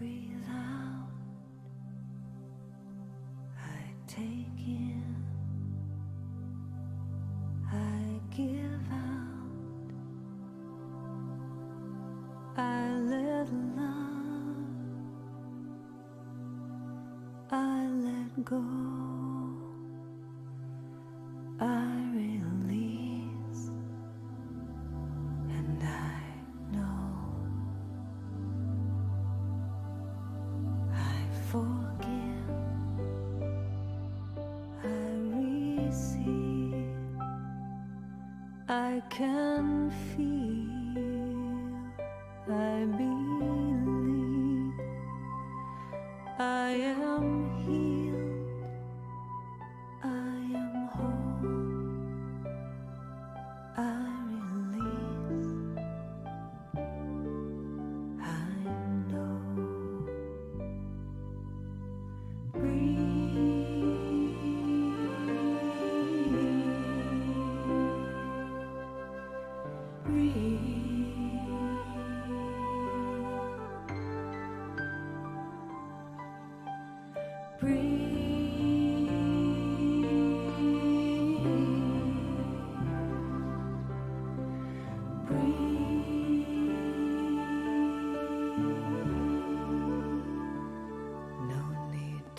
breathe out, I take in, I give out, I let love, I let go, I release, and I know. Forgive, I receive, I can feel, I believe, I am healed, I am whole, I release, I know.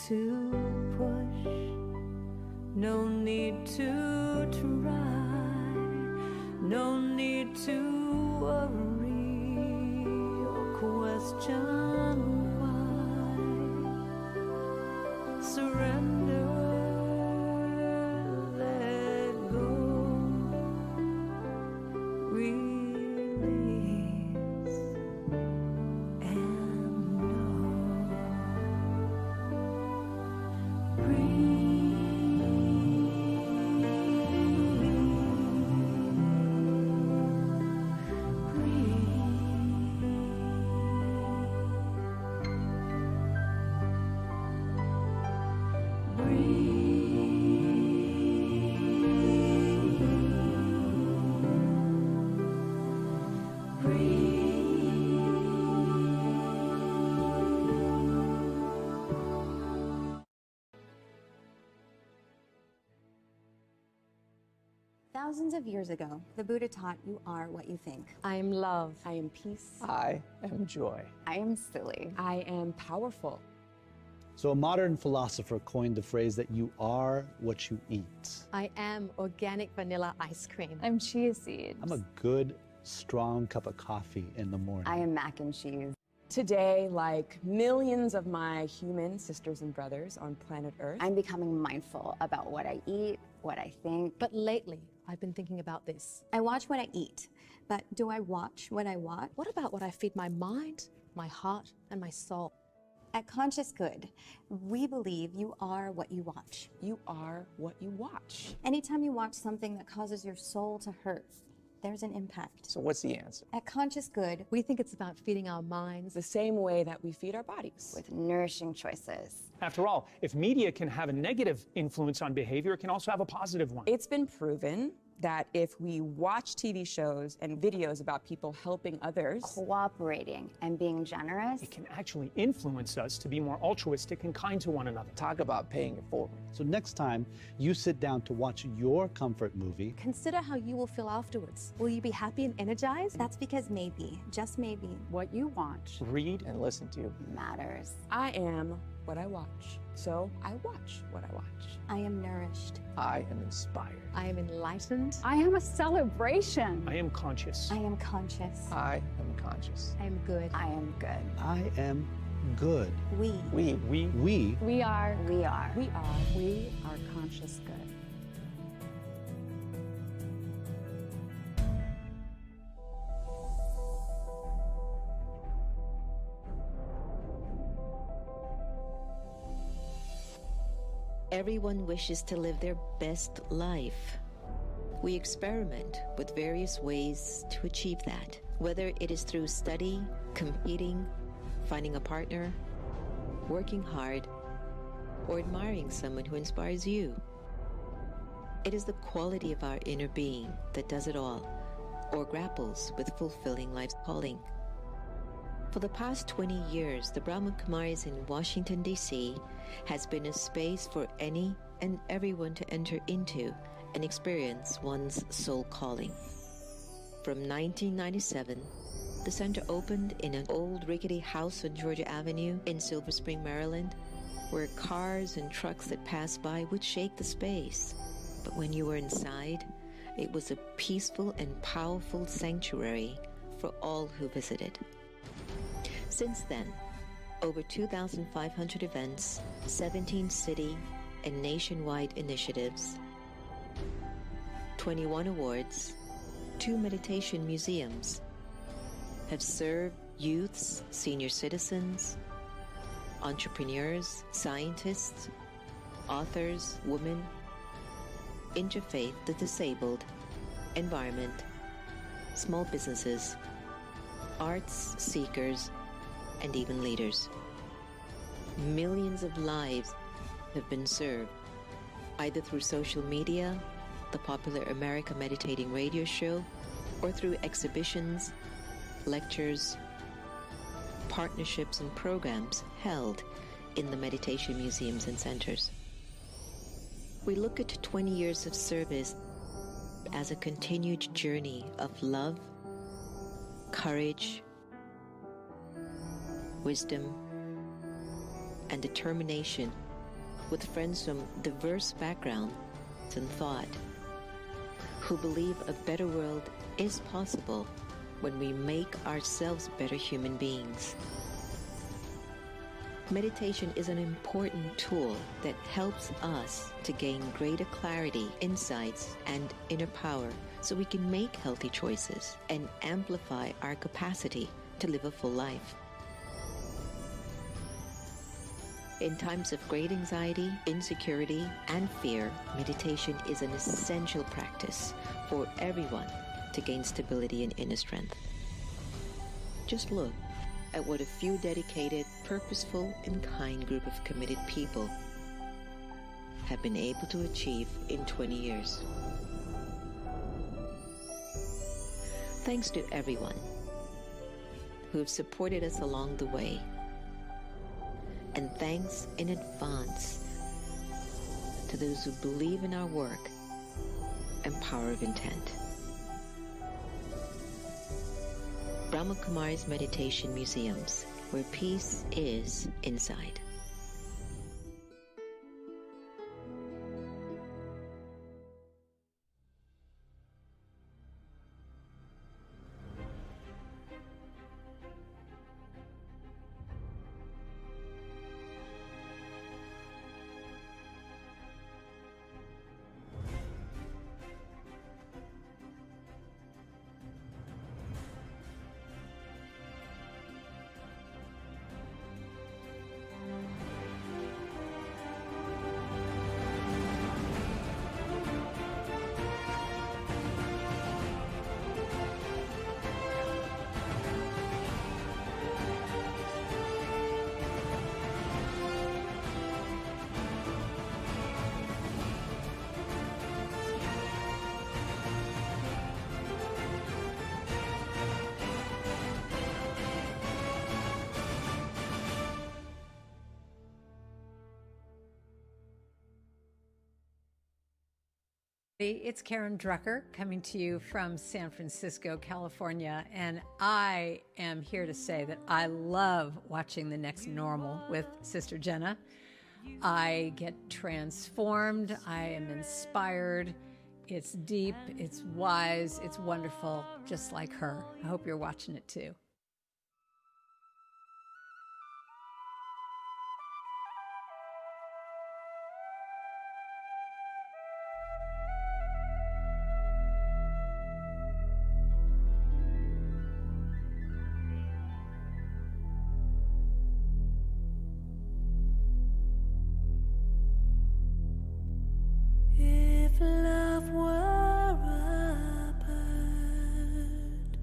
To push, no need to try, no need to worry or question why. Surrender, let go, release, and know. Thousands of years ago, the Buddha taught you are what you think. I am love. I am peace. I am joy. I am silly. I am powerful. So a modern philosopher coined the phrase that you are what you eat. I am organic vanilla ice cream. I'm chia seeds. I'm a good, strong cup of coffee in the morning. I am mac and cheese. Today, like millions of my human sisters and brothers on planet Earth, I'm becoming mindful about what I eat, what I think. but lately, I've been thinking about this. I watch what I eat, but do I watch what I watch? What about what I feed my mind, my heart, and my soul? At Conscious Good, we believe you are what you watch. You are what you watch. Anytime you watch something that causes your soul to hurt, there's an impact. So what's the answer? At Conscious Good, We think it's about feeding our minds the same way that we feed our bodies. with nourishing choices. After all, if media can have a negative influence on behavior, it can also have a positive one. It's been proven that if we watch TV shows and videos about people helping others, Cooperating and being generous. It can actually influence us to be more altruistic and kind to one another. Talk about paying it forward. So next time you sit down to watch your comfort movie, consider how you will feel afterwards. Will you be happy and energized? That's because maybe, just maybe, What you watch. Read And listen to. matters. I am what I watch, so I watch what I watch. I am nourished. I am inspired. I am enlightened. I am a celebration. I am conscious. I am conscious. I am conscious. I am good. I am good. I am good. We We We are. are. We are. We are conscious good. Everyone wishes to live their best life. We experiment with various ways to achieve that, whether it is through study, competing, finding a partner, working hard, or admiring someone who inspires you. It is the quality of our inner being that does it all, or grapples with fulfilling life's calling. For the past 20 years, the Brahma Kumaris in Washington, D.C. has been a space for any and everyone to enter into and experience one's soul calling. From 1997, the center opened in an old rickety house on Georgia Avenue in Silver Spring, Maryland, where cars and trucks that passed by would shake the space. But when you were inside, it was a peaceful and powerful sanctuary for all who visited. Since then, over 2,500 events, 17 city and nationwide initiatives, 21 awards, 2 meditation museums have served youths, senior citizens, entrepreneurs, scientists, authors, women, interfaith, the disabled, environment, small businesses, arts seekers, and even leaders. Millions of lives have been served, either through social media, the popular America Meditating radio show, or through exhibitions, lectures, partnerships, and programs held in the meditation museums and centers. We look at 20 years of service as a continued journey of love, courage, wisdom, and determination with friends from diverse backgrounds and thought who believe a better world is possible when we make ourselves better human beings. Meditation is an important tool that helps us to gain greater clarity, insights, and inner power so we can make healthy choices and amplify our capacity to live a full life. In times of great anxiety, insecurity, and fear, meditation is an essential practice for everyone to gain stability and inner strength. Just look at what a few dedicated, purposeful, and kind group of committed people have been able to achieve in 20 years. Thanks to everyone who have supported us along the way. And thanks in advance to those who believe in our work and power of intent. Brahma Kumaris Meditation Museums, where peace is inside. It's Karen Drucker coming to you from San Francisco, California, and I am here to say that I love watching The Next Normal with Sister Jenna. I get transformed, I am inspired, it's deep, it's wise, it's wonderful, just like her. I hope you're watching it too. If love were a bird,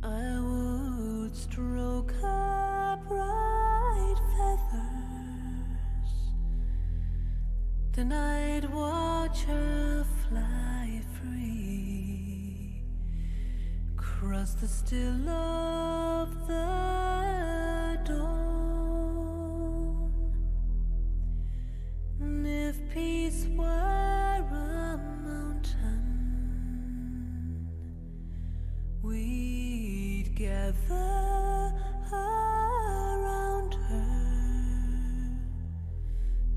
I would stroke her bright feathers. Then I'd watch her fly free, cross the still of of the dawn. And if peace were a mountain, we'd gather around her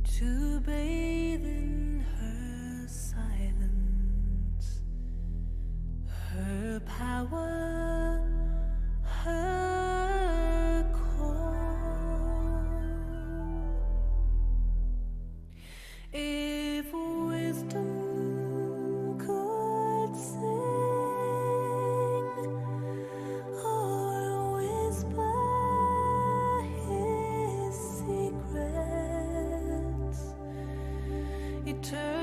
to bathe in her silence, her power, her call. If wisdom could sing or whisper his secrets, eternally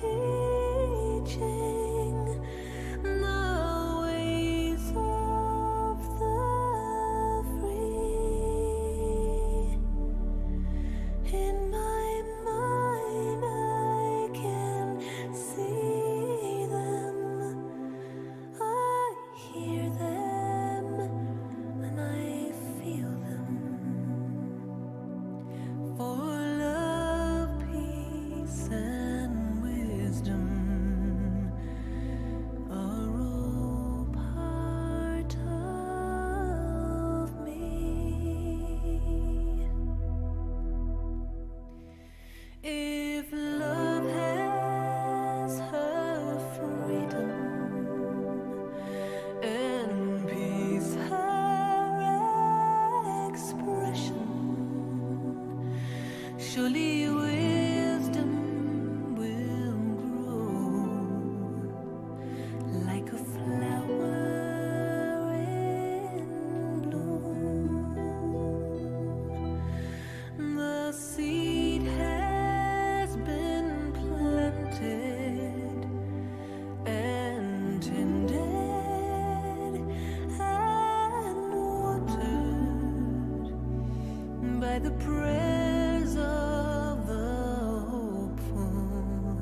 teaching the ways of the free. In my mind I can see them, I hear them, and I feel them. For love, peace, and wisdom are all part of me. If love has her freedom and peace her expression, surely wisdom will grow like a flower in bloom. The seed has been planted and tended and watered by the prayers of the hopeful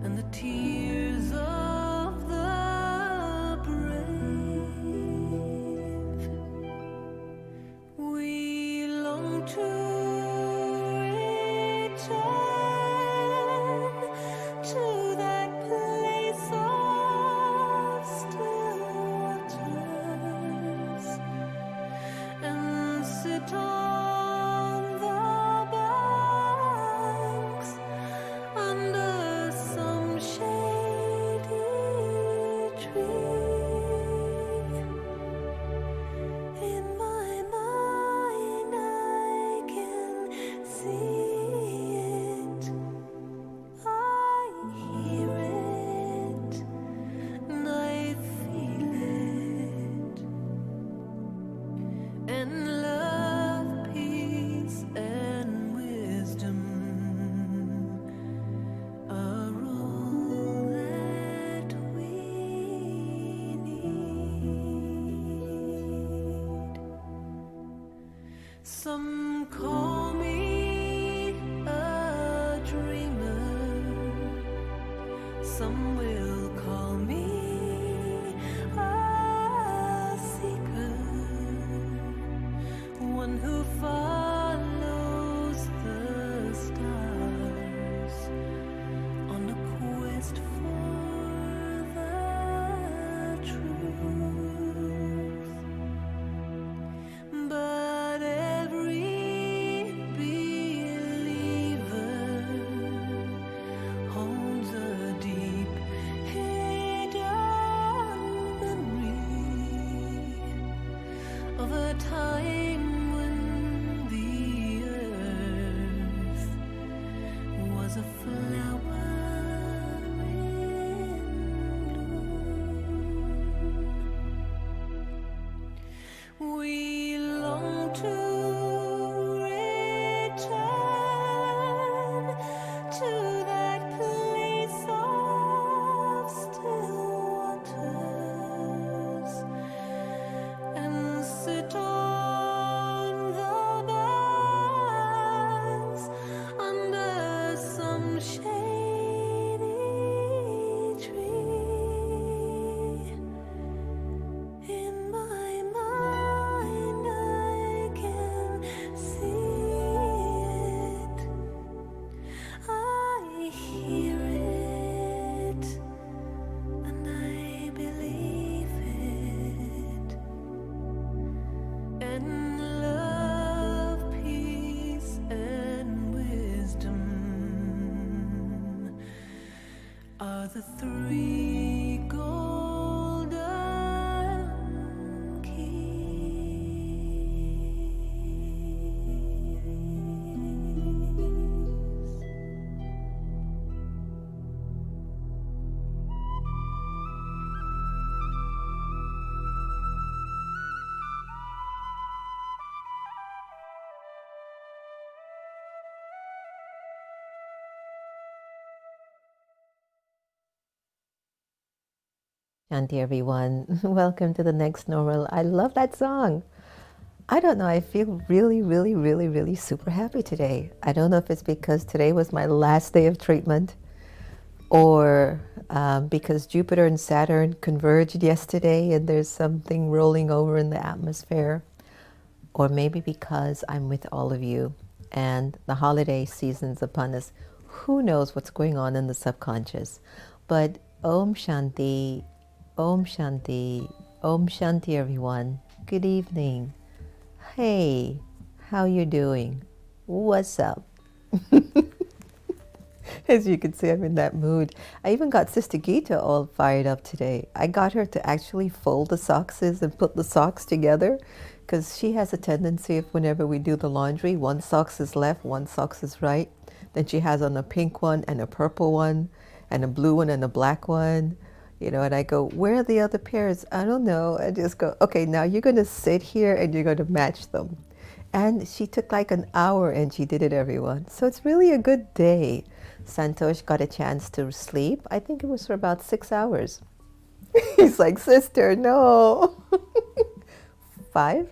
and the tears of the brave. We long to return to that place of still waters and sit on the banks under some shady tree. In my mind I can see it, I hear it, and I feel it. And love, peace, and wisdom are all that we need. Some call me a dreamer, some will call me a seeker, one who follows the stars on a quest for the truth. But every believer holds a deep hidden memory of a time when the earth was a flower in bloom. We long to return to that place of still waters and sit on and love, peace and wisdom are the three golden keys. Shanti, everyone. Welcome to the next normal. I love that song. I don't know. I feel really, really, really, really super happy today. I don't know if it's because today was my last day of treatment or because Jupiter and Saturn converged yesterday and there's something rolling over in the atmosphere, or maybe because I'm with all of you and the holiday season's upon us. Who knows what's going on in the subconscious? But Om Shanti. Om Shanti, Om Shanti, everyone. Good evening. Hey, how you doing? What's up? As you can see, I'm in that mood. I even got Sister Gita all fired up today. I got her to actually fold the socks and put the socks together, because she has a tendency, if whenever we do the laundry, one socks is left, one socks is right. Then she has on a pink one and a purple one and a blue one and a black one. You know, and I go, where are the other pairs? I don't know. I just go, okay, now you're going to sit here and you're going to match them. And she took like an hour and she did it, everyone. So it's really a good day. Santosh got a chance to sleep. I think it was for about 6 hours. He's like, sister, no. 5?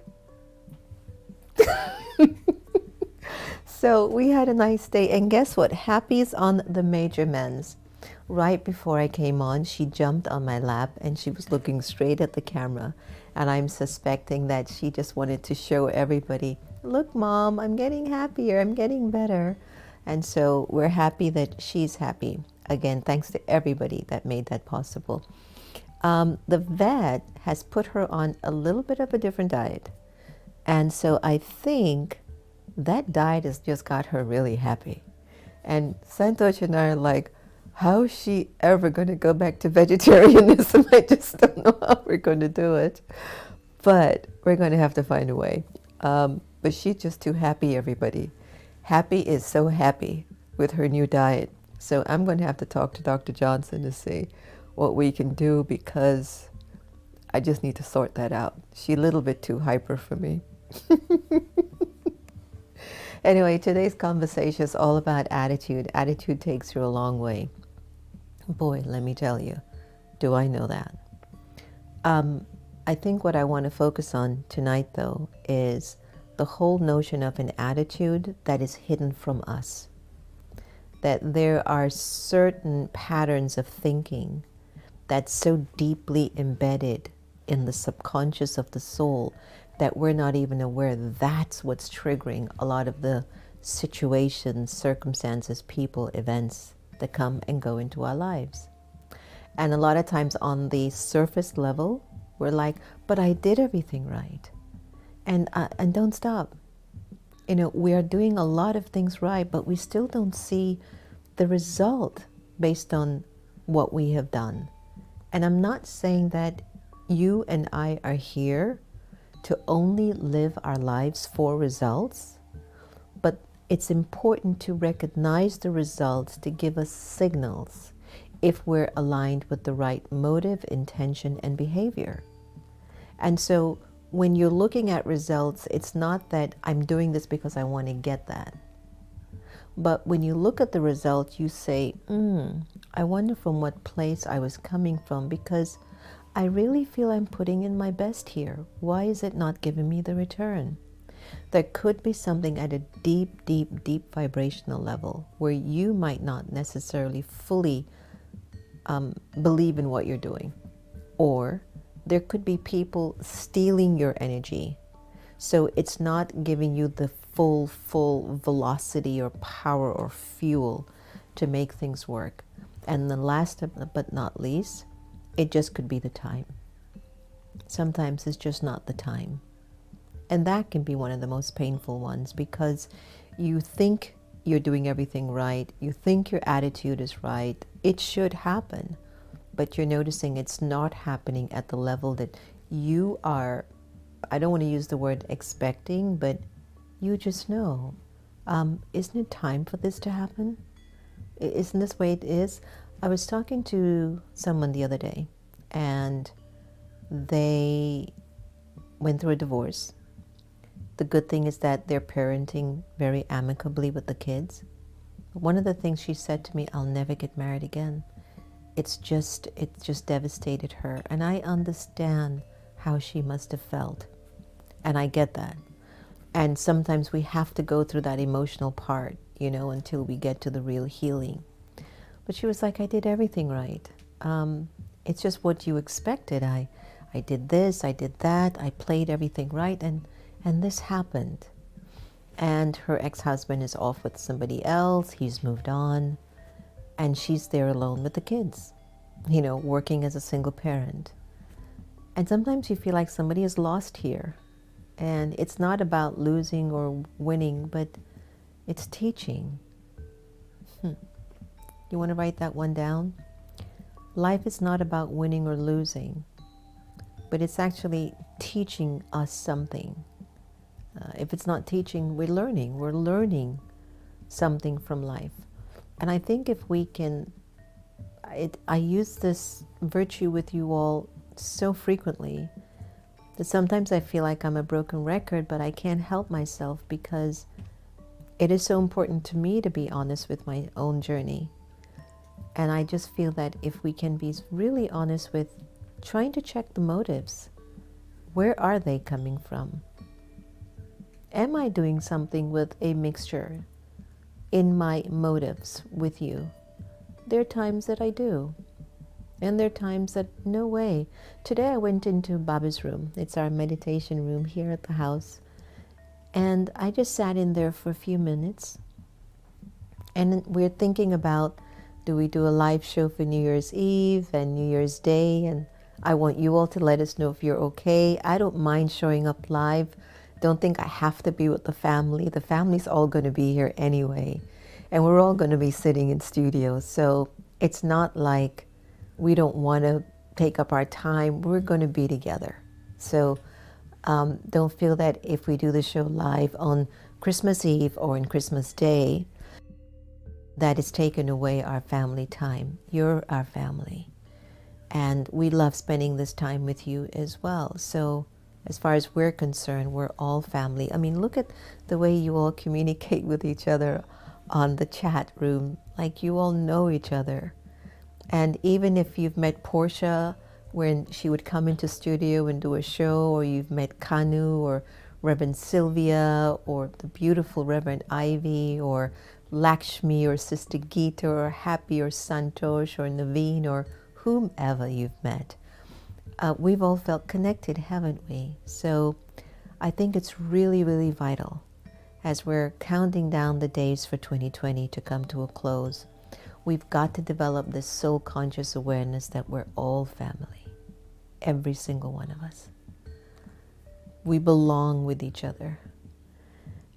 So we had a nice day. And guess what? Happy's on the major men's. Right before I came on, she jumped on my lap and she was looking straight at the camera. And I'm suspecting that she just wanted to show everybody, look, Mom, I'm getting happier, I'm getting better. And so we're happy that she's happy. Again, thanks to everybody that made that possible. The vet has put her on a little bit of a different diet. And so I think that diet has just got her really happy. And Santosh and I are like, how is she ever going to go back to vegetarianism? I just don't know how we're going to do it. But we're going to have to find a way. But she's just too happy, everybody. Happy is so happy with her new diet. So I'm going to have to talk to Dr. Johnson to see what we can do, because I just need to sort that out. She's a little bit too hyper for me. Anyway, today's conversation is all about attitude. Attitude takes you a long way. Boy, let me tell you, do I know that. I think what I want to focus on tonight, though, is the whole notion of an attitude that is hidden from us. That there are certain patterns of thinking that's so deeply embedded in the subconscious of the soul that we're not even aware that's what's triggering a lot of the situations, circumstances, people, events that come and go into our lives. And a lot of times on the surface level, we're like, but I did everything right. And don't stop. You know, we are doing a lot of things right, but we still don't see the result based on what we have done. And I'm not saying that you and I are here to only live our lives for results, but it's important to recognize the results to give us signals if we're aligned with the right motive, intention, and behavior. And so when you're looking at results, it's not that I'm doing this because I want to get that. But when you look at the result, you say, I wonder from what place I was coming from, because I really feel I'm putting in my best here. Why is it not giving me the return? There could be something at a deep, deep, deep vibrational level where you might not necessarily fully believe in what you're doing. Or there could be people stealing your energy. So it's not giving you the full velocity or power or fuel to make things work. And the last but not least, it just could be the time. Sometimes it's just not the time. And that can be one of the most painful ones, because you think you're doing everything right, you think your attitude is right, it should happen, but you're noticing it's not happening at the level that you are, I don't want to use the word expecting, but you just know, isn't it time for this to happen? Isn't this the way it is? I was talking to someone the other day, and they went through a divorce. The good thing is that they're parenting very amicably with the kids. One of the things she said to me, I'll never get married again. It just devastated her. And I understand how she must have felt. And I get that. And sometimes we have to go through that emotional part, you know, until we get to the real healing. But she was like, I did everything right. It's just what you expected. I did this, I did that, I played everything right, and this happened. And her ex-husband is off with somebody else, he's moved on, and she's there alone with the kids, you know, working as a single parent. And sometimes you feel like somebody is lost here. And it's not about losing or winning, but it's teaching. You want to write that one down? Life is not about winning or losing, but it's actually teaching us something. If it's not teaching, we're learning something from life. And I think if we can, I use this virtue with you all so frequently that sometimes I feel like I'm a broken record, but I can't help myself, because it is so important to me to be honest with my own journey. And I just feel that if we can be really honest with trying to check the motives, where are they coming from? Am I doing something with a mixture in my motives with you? There are times that I do. And there are times that, no way. Today I went into Baba's room. It's our meditation room here at the house. And I just sat in there for a few minutes. And we're thinking about, do we do a live show for New Year's Eve and New Year's Day? And I want you all to let us know if you're okay. I don't mind showing up live. Don't think I have to be with the family. The family's all going to be here anyway. And we're all going to be sitting in studios. So it's not like we don't want to take up our time. We're going to be together. So don't feel that if we do the show live on Christmas Eve or on Christmas Day, that it's taken away our family time. You're our family. And we love spending this time with you as well. So as far as we're concerned, we're all family. I mean, look at the way you all communicate with each other on the chat room. Like, you all know each other. And even if you've met Portia when she would come into studio and do a show, or you've met Kanu or Reverend Sylvia or the beautiful Reverend Ivy or Lakshmi or Sister Geeta or Happy or Santosh or Naveen or whomever you've met, we've all felt connected, haven't we? So I think it's really, really vital as we're counting down the days for 2020 to come to a close. We've got to develop this soul conscious awareness that we're all family, every single one of us. We belong with each other.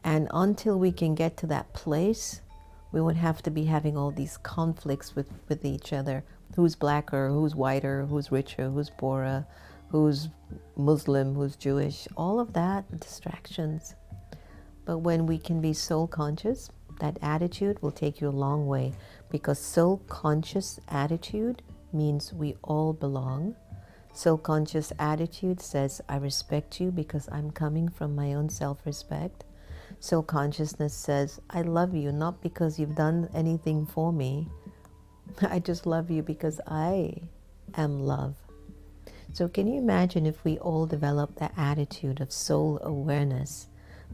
And until we can get to that place, we won't have to be having all these conflicts with each other. Who's blacker, who's whiter, who's richer, who's poorer, who's Muslim, who's Jewish, all of that, distractions. But when we can be soul conscious, that attitude will take you a long way, because soul conscious attitude means we all belong. Soul conscious attitude says, I respect you because I'm coming from my own self-respect. Soul consciousness says, I love you not because you've done anything for me. I just love you because I am love. So can you imagine if we all develop the attitude of soul awareness?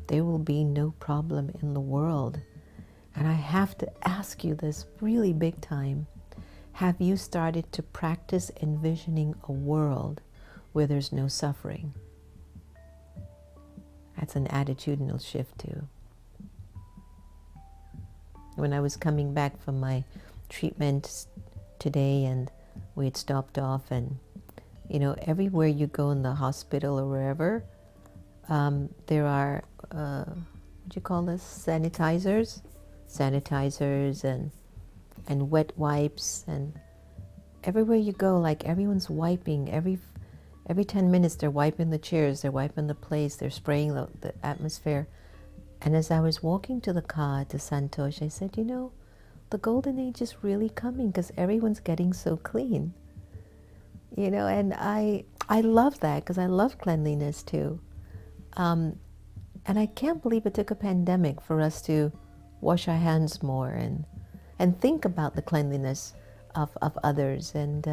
There will be no problem in the world. And I have to ask you this really big time. Have you started to practice envisioning a world where there's no suffering? That's an attitudinal shift too. When I was coming back from my treatment today, and we had stopped off, and you know, everywhere you go in the hospital or wherever, There are, what do you call this, sanitizers and wet wipes, and everywhere you go, like everyone's wiping. Every 10 minutes they're wiping the chairs, they're wiping the place, they're spraying the atmosphere. And as I was walking to the car to Santosh, I said, you know, the golden age is really coming because everyone's getting so clean. You know, and I love that because I love cleanliness too. And I can't believe it took a pandemic for us to wash our hands more and think about the cleanliness of others and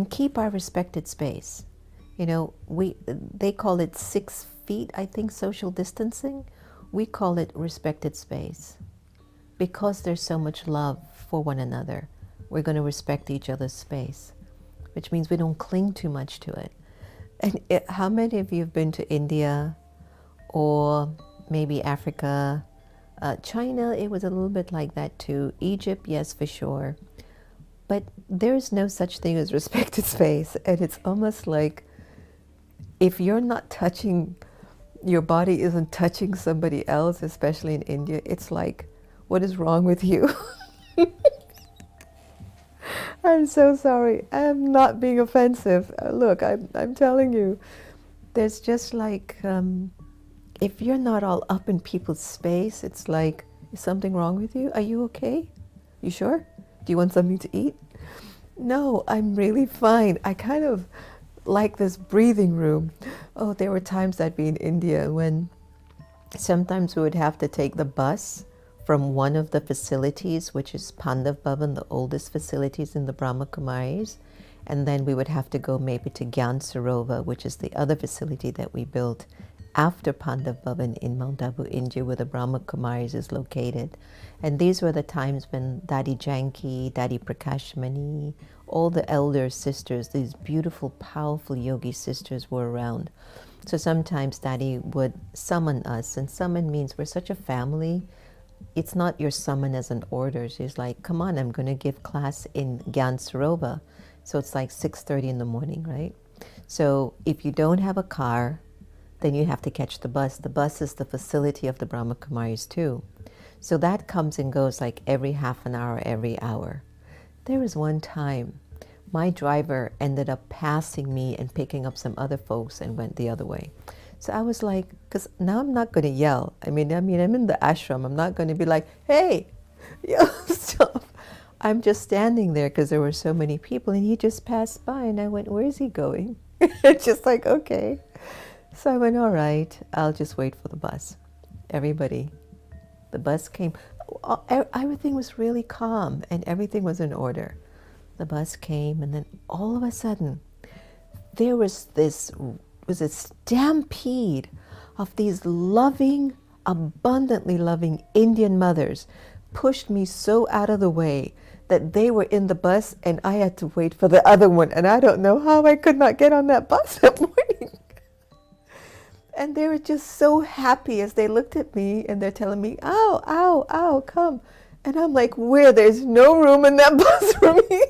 keep our respected space. You know, they call it 6 feet, I think, social distancing. We call it respected space. Because there's so much love for one another, we're going to respect each other's space, which means we don't cling too much to it. And how many of you have been to India or maybe Africa? China, it was a little bit like that too. Egypt, yes, for sure. But there's no such thing as respected space. And it's almost like if you're not touching, your body isn't touching somebody else, especially in India, it's like, what is wrong with you? I'm so sorry. I'm not being offensive. Look, I'm telling you, there's just like, if you're not all up in people's space, it's like, is something wrong with you? Are you okay? You sure? Do you want something to eat? No, I'm really fine. I kind of like this breathing room. Oh, there were times I'd be in India when sometimes we would have to take the bus from one of the facilities, which is Pandav Bhavan, the oldest facilities in the Brahma Kumaris, and then we would have to go maybe to Gyan Sarovar, which is the other facility that we built after Pandav Bhavan in Mount Abu, India, where the Brahma Kumaris is located. And these were the times when Dadi Janki, Dadi Prakashmani, all the elder sisters, these beautiful, powerful yogi sisters were around. So sometimes Dadi would summon us, and summon means we're such a family. It's not your summon as an order. She's like, come on, I'm going to give class in Gyan Sarovar. So it's like 6:30 in the morning, right? So if you don't have a car, then you have to catch the bus. The bus is the facility of the Brahma Kumaris too. So that comes and goes like every half an hour, every hour. There was one time my driver ended up passing me and picking up some other folks and went the other way. So I was like, because now I'm not going to yell. I mean, I'm in the ashram. I'm not going to be like, hey, stop. I'm just standing there because there were so many people, and he just passed by, and I went, where is he going? Just like, okay. So I went, all right, I'll just wait for the bus. Everybody, the bus came. Everything was really calm, and everything was in order. The bus came, and then all of a sudden, there was a stampede of these loving, abundantly loving Indian mothers pushed me so out of the way that they were in the bus and I had to wait for the other one. And I don't know how I could not get on that bus that morning. And they were just so happy as they looked at me and they're telling me, ow, ow, ow, come. And I'm like, where? There's no room in that bus for me.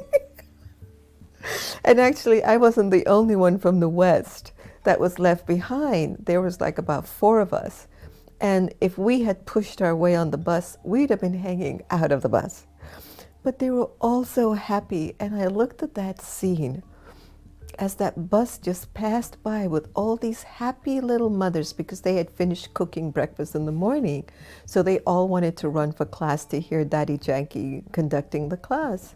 And actually, I wasn't the only one from the West that was left behind. There was like about 4 of us. And if we had pushed our way on the bus, we'd have been hanging out of the bus. But they were all so happy. And I looked at that scene as that bus just passed by with all these happy little mothers because they had finished cooking breakfast in the morning. So they all wanted to run for class to hear Dadi Janki conducting the class.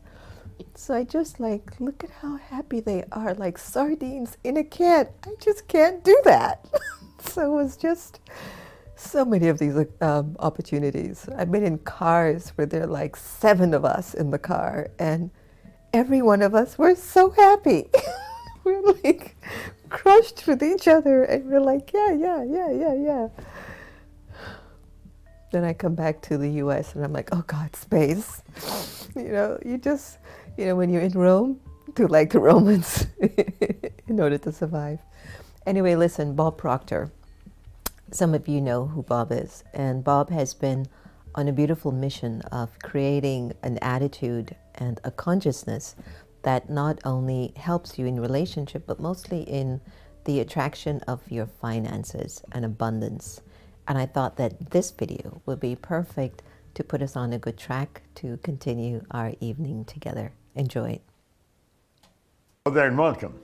So I just like, look at how happy they are, like sardines in a can. I just can't do that. So it was just so many of these opportunities. I've been in cars where there are like 7 of us in the car, and every one of us were so happy. We're like crushed with each other, and we're like, yeah. Then I come back to the US and I'm like, oh God, space. You just, when you're in Rome, do like the Romans in order to survive. Anyway, listen, Bob Proctor. Some of you know who Bob is. And Bob has been on a beautiful mission of creating an attitude and a consciousness that not only helps you in relationship, but mostly in the attraction of your finances and abundance. And I thought that this video would be perfect to put us on a good track to continue our evening together. Enjoy it. Hello there and welcome.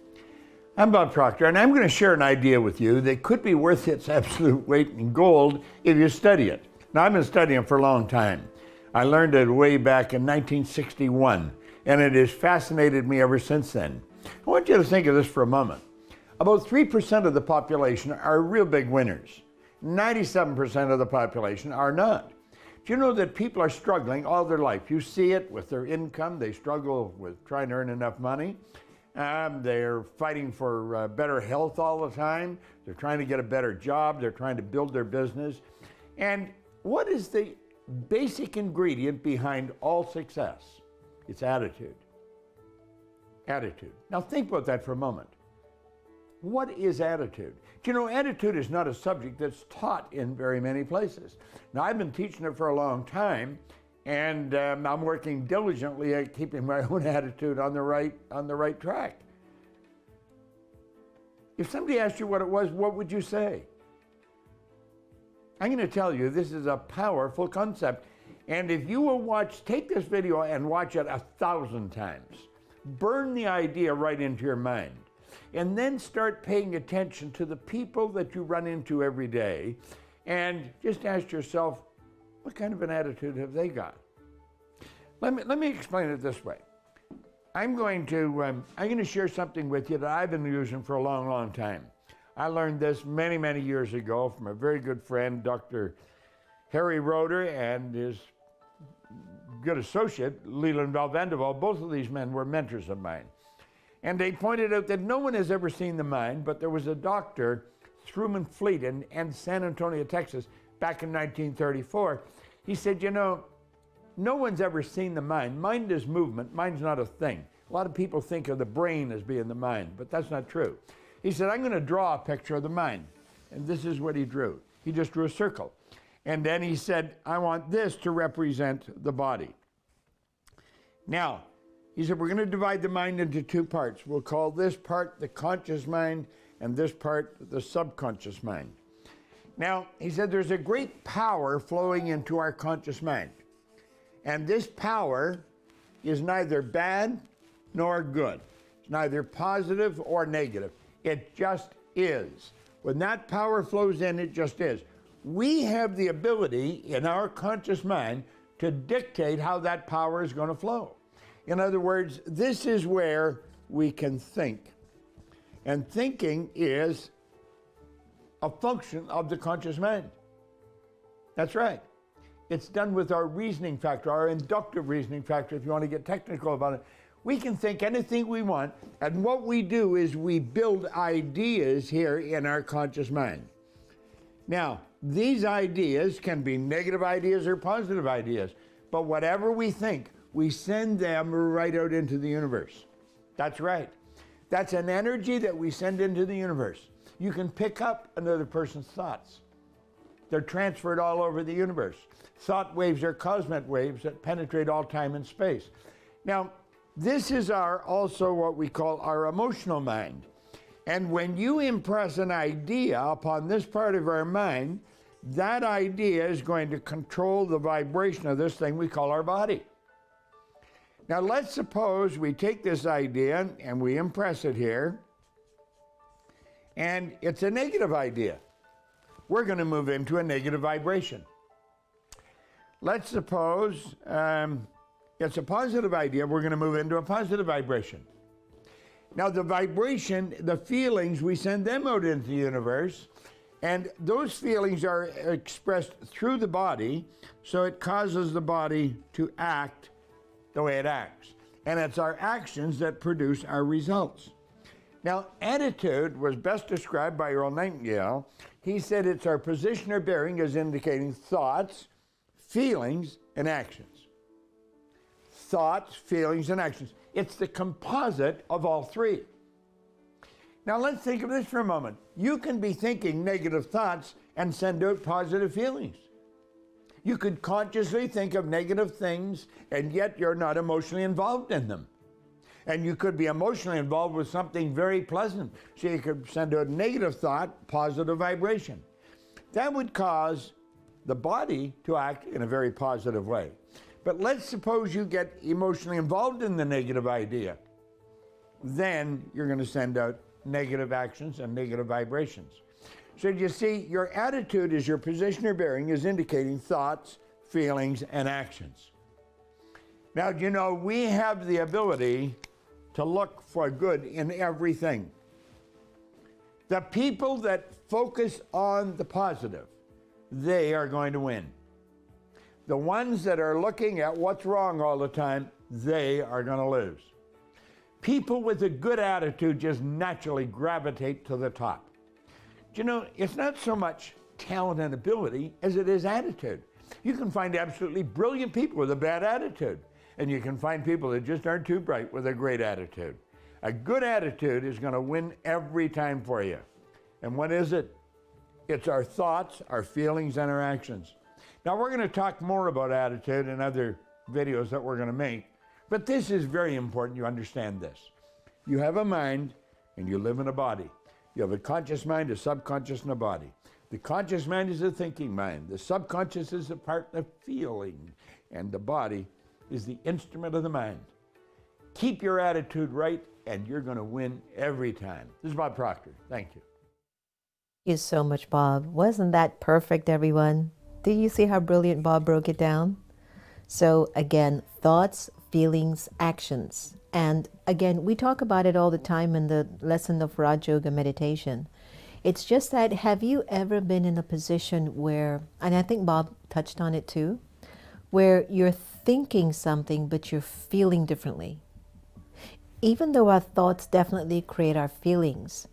I'm Bob Proctor, and I'm going to share an idea with you that could be worth its absolute weight in gold if you study it. Now, I've been studying it for a long time. I learned it way back in 1961, and it has fascinated me ever since then. I want you to think of this for a moment. About 3% of the population are real big winners. 97% of the population are not. Do you know that people are struggling all their life? You see it with their income. They struggle with trying to earn enough money. They're fighting for better health all the time. They're trying to get a better job. They're trying to build their business. And what is the basic ingredient behind all success? It's attitude. Attitude. Now think about that for a moment. What is attitude? Do you know, attitude is not a subject that's taught in very many places. Now, I've been teaching it for a long time, and I'm working diligently at keeping my own attitude on the right track. If somebody asked you what it was, what would you say? I'm going to tell you, this is a powerful concept. And if you will take this video and watch it 1,000 times, burn the idea right into your mind, and then start paying attention to the people that you run into every day, and just ask yourself, what kind of an attitude have they got? Let me explain it this way. I'm going to share something with you that I've been using for a long, long time. I learned this many, many years ago from a very good friend, Dr. Harry Roeder, and his good associate, Leland Valvendeval. Both of these men were mentors of mine. And they pointed out that no one has ever seen the mind, but there was a doctor, Truman Fleet, in San Antonio, Texas, back in 1934. He said, you know, no one's ever seen the mind. Mind is movement. Mind's not a thing. A lot of people think of the brain as being the mind, but that's not true. He said, I'm going to draw a picture of the mind. And this is what he drew. He just drew a circle. And then he said, I want this to represent the body. Now, he said, we're going to divide the mind into two parts. We'll call this part the conscious mind and this part the subconscious mind. Now, he said, there's a great power flowing into our conscious mind. And this power is neither bad nor good. It's neither positive or negative. It just is. When that power flows in, it just is. We have the ability in our conscious mind to dictate how that power is going to flow. In other words, this is where we can think. And thinking is a function of the conscious mind. That's right. It's done with our reasoning factor, our inductive reasoning factor, if you want to get technical about it. We can think anything we want, and what we do is we build ideas here in our conscious mind. Now, these ideas can be negative ideas or positive ideas, but whatever we think, we send them right out into the universe. That's right. That's an energy that we send into the universe. You can pick up another person's thoughts. They're transferred all over the universe. Thought waves are cosmic waves that penetrate all time and space. Now, this is also what we call our emotional mind. And when you impress an idea upon this part of our mind, that idea is going to control the vibration of this thing we call our body. Now, let's suppose we take this idea and we impress it here, and it's a negative idea. We're going to move into a negative vibration. Let's suppose it's a positive idea. We're going to move into a positive vibration. Now, the vibration, the feelings, we send them out into the universe, and those feelings are expressed through the body, so it causes the body to act the way it acts. And it's our actions that produce our results. Now, attitude was best described by Earl Nightingale. He said it's our position or bearing as indicating thoughts, feelings, and actions. Thoughts, feelings, and actions. It's the composite of all three. Now, let's think of this for a moment. You can be thinking negative thoughts and send out positive feelings. You could consciously think of negative things, and yet you're not emotionally involved in them. And you could be emotionally involved with something very pleasant. So you could send a negative thought, positive vibration. That would cause the body to act in a very positive way. But let's suppose you get emotionally involved in the negative idea. Then you're going to send out negative actions and negative vibrations. So you see, your attitude is your position or bearing is indicating thoughts, feelings, and actions. Now, you know, we have the ability to look for good in everything. The people that focus on the positive, they are going to win. The ones that are looking at what's wrong all the time, they are going to lose. People with a good attitude just naturally gravitate to the top. You know, it's not so much talent and ability as it is attitude. You can find absolutely brilliant people with a bad attitude, and you can find people that just aren't too bright with a great attitude. A good attitude is going to win every time for you. And what is it? It's our thoughts, our feelings, and our actions. Now, we're going to talk more about attitude in other videos that we're going to make, but this is very important you understand this. You have a mind, and you live in a body. You have a conscious mind, a subconscious, and a body. The conscious mind is a thinking mind. The subconscious is a part of feeling, and the body is the instrument of the mind. Keep your attitude right, and you're going to win every time. This is Bob Proctor. Thank you. Thank you so much, Bob. Wasn't that perfect, everyone? Did you see how brilliant Bob broke it down? So again, thoughts, feelings, actions. And again, we talk about it all the time in the lesson of Raj Yoga meditation. It's just that, have you ever been in a position where, and I think Bob touched on it too, where you're thinking something but you're feeling differently? Even though our thoughts definitely create our feelings,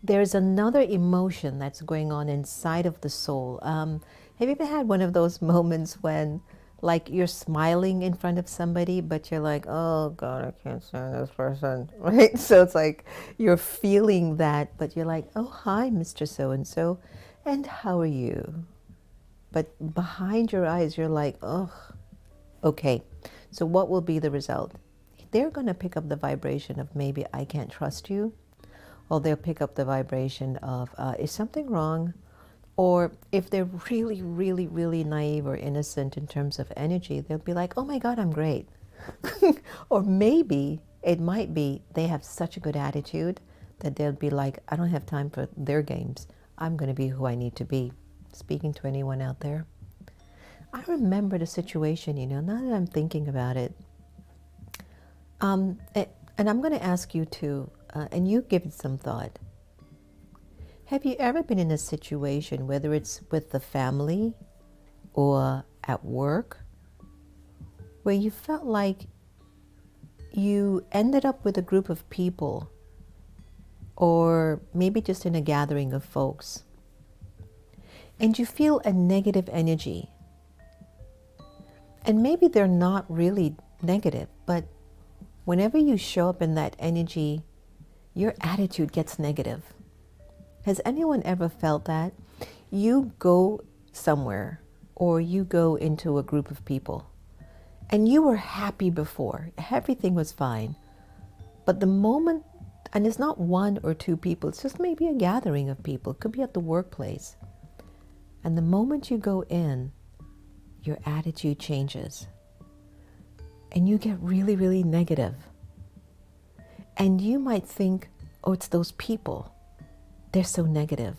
there's another emotion that's going on inside of the soul. Have you ever had one of those moments when, like, you're smiling in front of somebody, but you're like, oh God, I can't stand this person, right? So it's like you're feeling that, but you're like, oh, hi, Mr. So-and-so, and how are you? But behind your eyes, you're like, oh, okay. So what will be the result? They're going to pick up the vibration of maybe I can't trust you, or they'll pick up the vibration of, is something wrong? Or if they're really, really, really naive or innocent in terms of energy, they'll be like, oh my God, I'm great. Or maybe it might be they have such a good attitude that they'll be like, I don't have time for their games. I'm going to be who I need to be. Speaking to anyone out there. I remember the situation, you know, now that I'm thinking about it. And I'm going to ask you to, and you give it some thought. Have you ever been in a situation, whether it's with the family or at work, where you felt like you ended up with a group of people, or maybe just in a gathering of folks, and you feel a negative energy? And maybe they're not really negative, but whenever you show up in that energy, your attitude gets negative. Has anyone ever felt that? You go somewhere or you go into a group of people and you were happy before, everything was fine. But the moment, and it's not one or two people, it's just maybe a gathering of people, it could be at the workplace. And the moment you go in, your attitude changes and you get really, really negative. And you might think, oh, it's those people. They're so negative,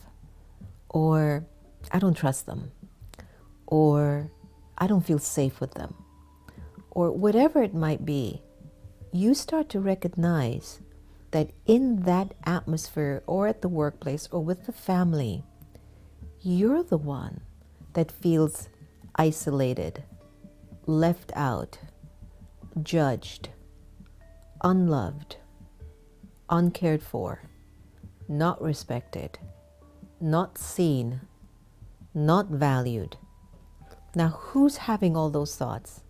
or I don't trust them, or I don't feel safe with them, or whatever it might be. You start to recognize that in that atmosphere, or at the workplace, or with the family, you're the one that feels isolated, left out, judged, unloved, uncared for, not respected, not seen, not valued. Now, who's having all those thoughts?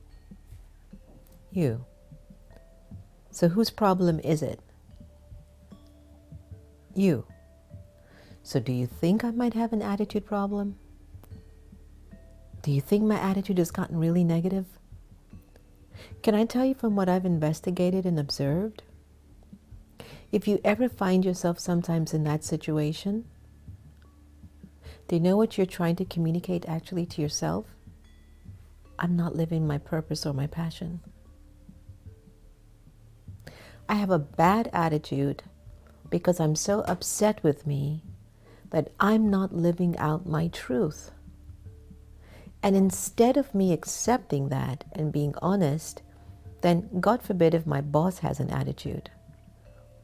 You. So whose problem is it? You. So do you think I might have an attitude problem? Do you think my attitude has gotten really negative? Can I tell you from what I've investigated and observed? If you ever find yourself sometimes in that situation, do you know what you're trying to communicate actually to yourself? I'm not living my purpose or my passion. I have a bad attitude because I'm so upset with me that I'm not living out my truth. And instead of me accepting that and being honest, then God forbid if my boss has an attitude,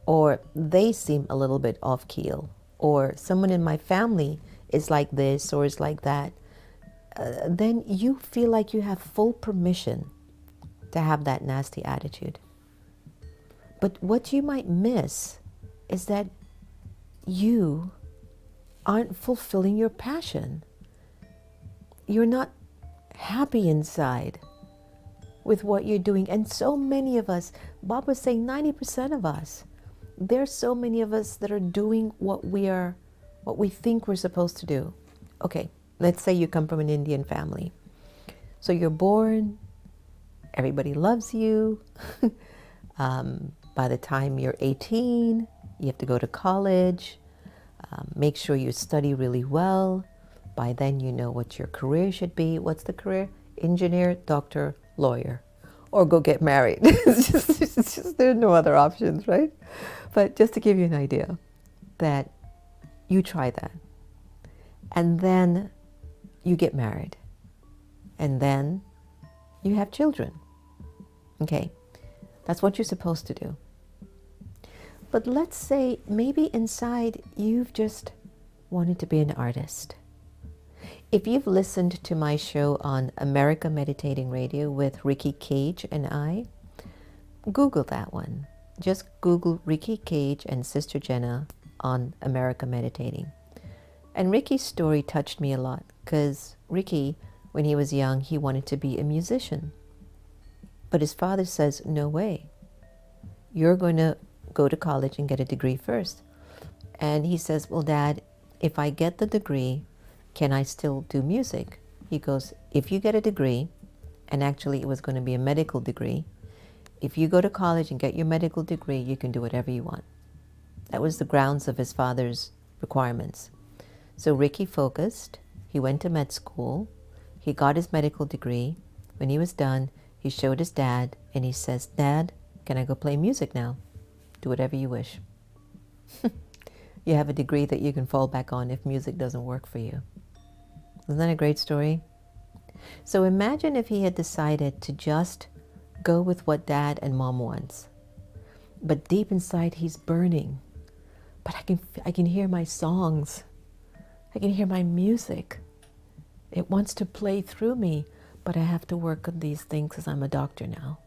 or they seem a little bit off keel, or someone in my family is like this or is like that, then you feel like you have full permission to have that nasty attitude. But what you might miss is that you aren't fulfilling your passion. You're not happy inside with what you're doing. And so many of us, Bob was saying 90% of us, there's so many of us that are doing what we think we're supposed to do. Okay, let's say you come from an Indian family. So you're born, everybody loves you. By the time you're 18, you have to go to college. Make sure you study really well. By then you know what your career should be. What's the career? Engineer, doctor, lawyer. Or go get married. It's just, there are no other options, right? But just to give you an idea that you try that. And then you get married. And then you have children. Okay, that's what you're supposed to do. But let's say maybe inside you've just wanted to be an artist. If you've listened to my show on America Meditating Radio with Ricky Cage and I, Google that one. Just Google Ricky Cage and Sister Jenna on America Meditating. And Ricky's story touched me a lot because Ricky, when he was young, he wanted to be a musician. But his father says, no way. You're going to go to college and get a degree first. And he says, well, Dad, if I get the degree, can I still do music? He goes, if you get a degree, and actually it was going to be a medical degree, if you go to college and get your medical degree, you can do whatever you want. That was the grounds of his father's requirements. So Ricky focused, he went to med school, he got his medical degree. When he was done, he showed his dad, and he says, Dad, can I go play music now? Do whatever you wish. You have a degree that you can fall back on if music doesn't work for you. Isn't that a great story? So imagine if he had decided to just go with what Dad and Mom wants. But deep inside he's burning. But I can hear my songs. I can hear my music. It wants to play through me, but I have to work on these things because I'm a doctor now.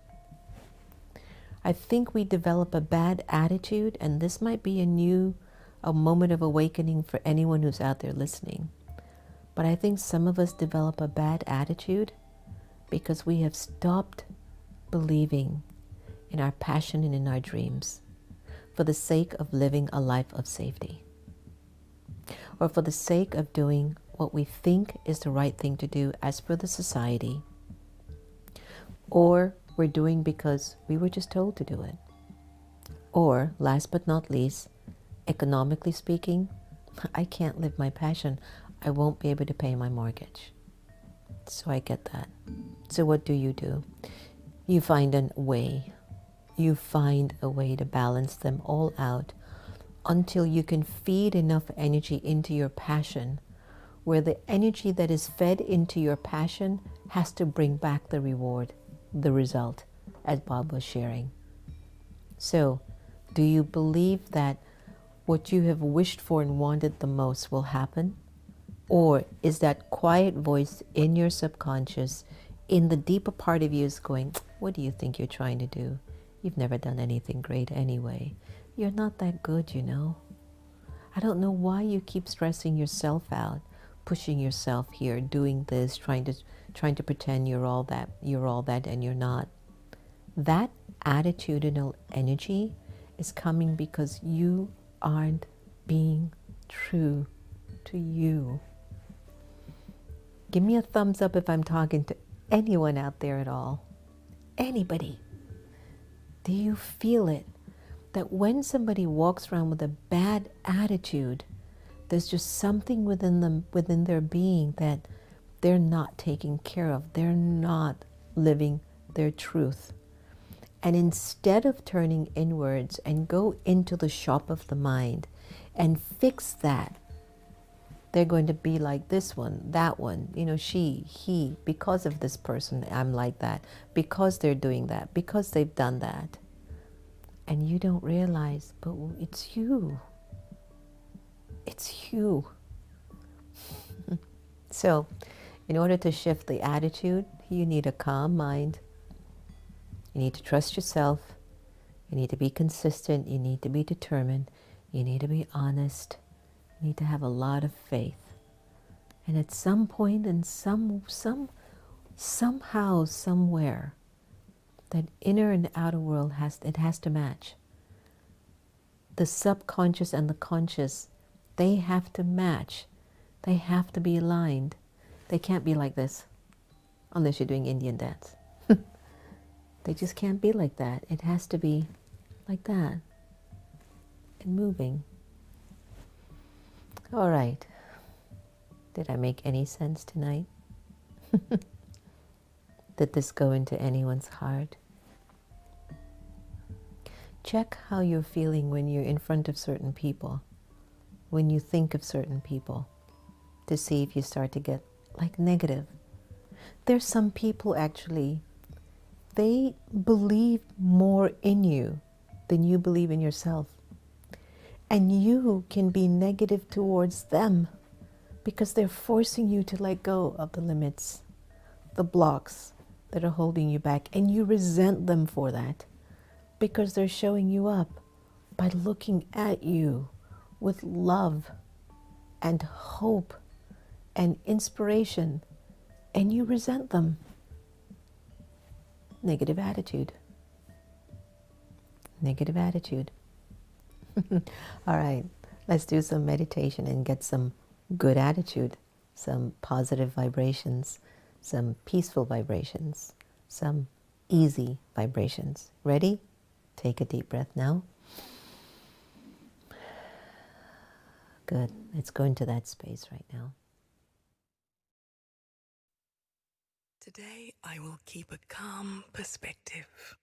I think we develop a bad attitude, and this might be a moment of awakening for anyone who's out there listening. But I think some of us develop a bad attitude because we have stopped believing in our passion and in our dreams for the sake of living a life of safety, or for the sake of doing what we think is the right thing to do as per the society, or we're doing because we were just told to do it. Or, last but not least, economically speaking, I can't live my passion. I won't be able to pay my mortgage. So I get that. So what do? You find a way. You find a way to balance them all out until you can feed enough energy into your passion, where the energy that is fed into your passion has to bring back the reward, the result, as Bob was sharing. So, do you believe that what you have wished for and wanted the most will happen? Or is that quiet voice in your subconscious, in the deeper part of you, is going, what do you think you're trying to do? You've never done anything great anyway. You're not that good, you know. I don't know why you keep stressing yourself out, pushing yourself here, doing this, trying to pretend you're all that, and you're not. That attitudinal energy is coming because you aren't being true to you. Give me a thumbs up if I'm talking to anyone out there at all. Anybody. Do you feel it? that when somebody walks around with a bad attitude, there's just something within them, within their being, that they're not taking care of. They're not living their truth. And instead of turning inwards and go into the shop of the mind and fix that, they're going to be like this one, that one, you know, she, he, because of this person, I'm like that, because they're doing that, because they've done that. And you don't realize, but it's you. It's you. So, in order to shift the attitude, you need a calm mind. You need to trust yourself. You need to be consistent. You need to be determined. You need to be honest. You need to have a lot of faith. And at some point and somehow, somewhere, that inner and outer world has to match. The subconscious and the conscious, they have to match. They have to be aligned. They can't be like this, unless you're doing Indian dance. They just can't be like that. It has to be like that and moving. All right. Did I make any sense tonight? Did this go into anyone's heart? Check how you're feeling when you're in front of certain people, when you think of certain people, to see if you start to get like negative. There's some people actually, they believe more in you than you believe in yourself. And you can be negative towards them because they're forcing you to let go of the limits, the blocks that are holding you back. And you resent them for that because they're showing you up by looking at you with love and hope and inspiration, and you resent them. Negative attitude. Negative attitude. All right, let's do some meditation and get some good attitude, some positive vibrations, some peaceful vibrations, some easy vibrations. Ready? Take a deep breath now. Good. Let's go into that space right now. Today I will keep a calm perspective.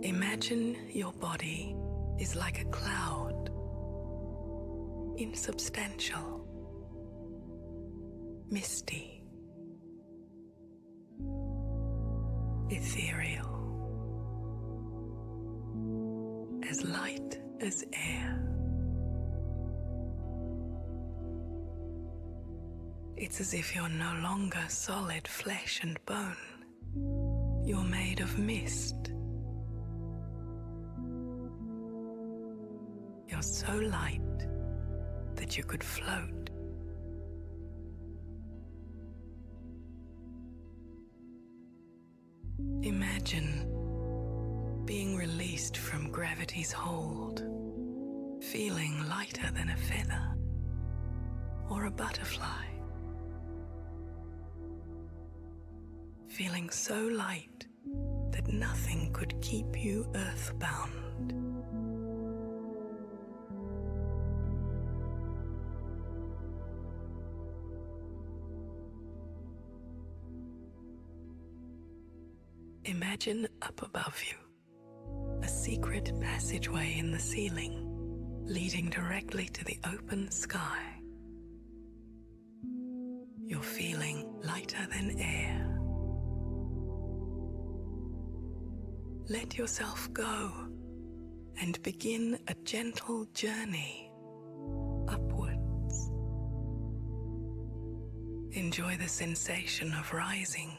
Imagine your body is like a cloud, insubstantial, misty, ethereal, as light as air. It's as if you're no longer solid flesh and bone. You're made of mist. You're so light that you could float. Imagine being released from gravity's hold, feeling lighter than a feather or a butterfly. Feeling so light that nothing could keep you earthbound. Imagine up above you, a secret passageway in the ceiling, leading directly to the open sky. You're feeling lighter than air. Let yourself go and begin a gentle journey upwards. Enjoy the sensation of rising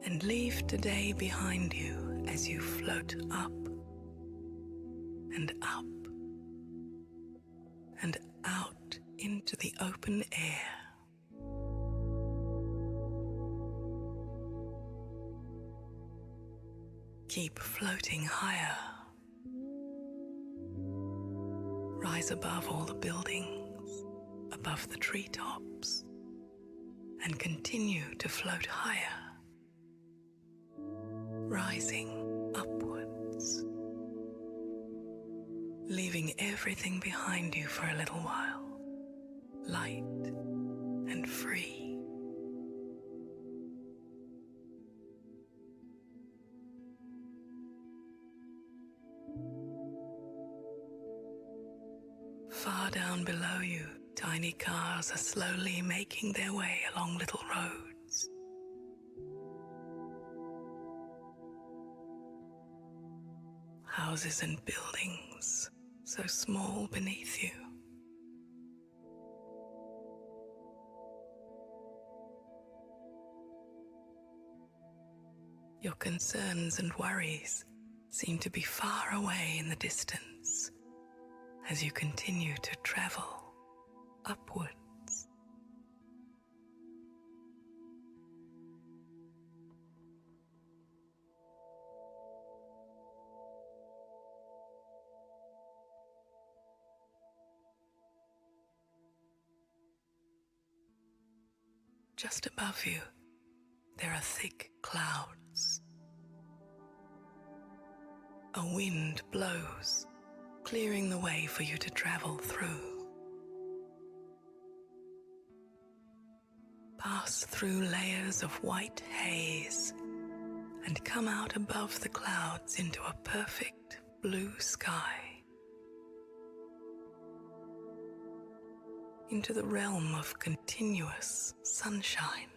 and leave today behind you as you float up and up and out into the open air. Keep floating higher. Rise above all the buildings, above the treetops, and continue to float higher, rising upwards, leaving everything behind you for a little while, light and free. Far down below you, tiny cars are slowly making their way along little roads. Houses and buildings so small beneath you. Your concerns and worries seem to be far away in the distance as you continue to travel upwards. Just above you, there are thick clouds. A wind blows, clearing the way for you to travel through. Pass through layers of white haze and come out above the clouds into a perfect blue sky. Into the realm of continuous sunshine.